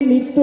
নিত্য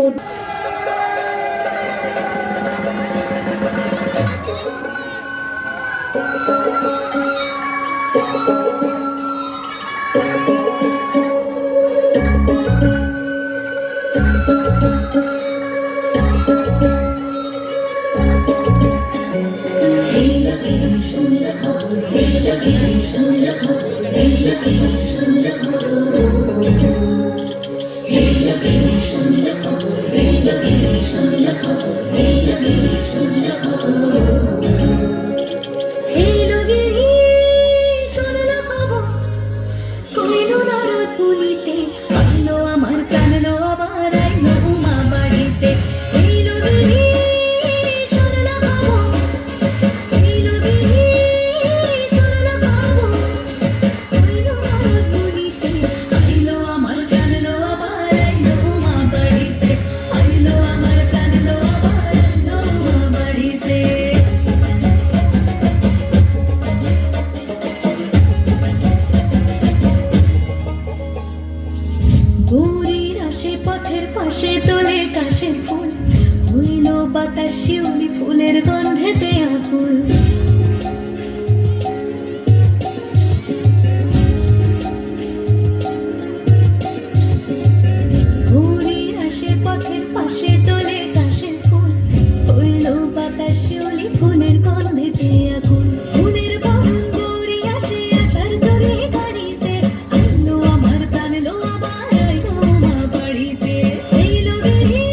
বাতাস শিউলি ফুলের গন্ধেতে আকুল ঘুরির আসে পথের পাশে তোলে কাশের ফুল হইল বাতাস শিউলি ফুলের গন্ধেতে আকুল ফুলের বাহন গৌরী আসে আসার জোরে গাড়িতে আইলো আমার প্রাণ লো আবার আইলো মা বাড়িতে এইলো গেহি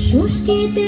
ষষ্ঠীতে